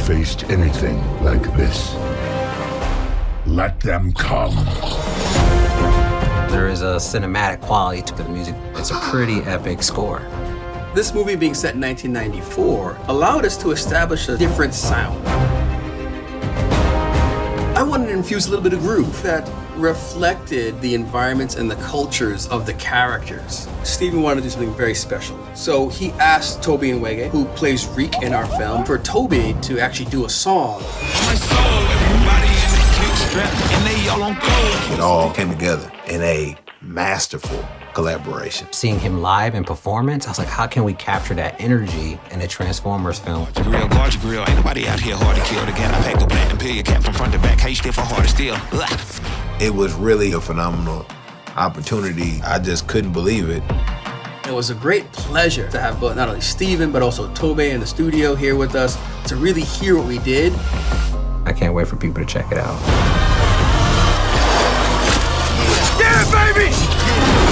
faced anything like this. Let them come. There is a cinematic quality to the music. It's a pretty epic score. This movie being set in 1994 allowed us to establish a different sound. I wanted to infuse a little bit of groove that reflected the environments and the cultures of the characters. Steven wanted to do something very special. So he asked Toby Nwege, who plays Reek in our film, for Toby to actually do a song. It all came together in a masterful collaboration. Seeing him live in performance, I was like, how can we capture that energy in a Transformers film? Grill, guard your grill. Ain't nobody out here hard to kill. Again, I pack a plant and peel your cap from front to back. How you still for hard to steal? It was really a phenomenal opportunity. I just couldn't believe it. It was a great pleasure to have not only Steven, but also Toby in the studio here with us to really hear what we did. I can't wait for people to check it out. Get it, baby!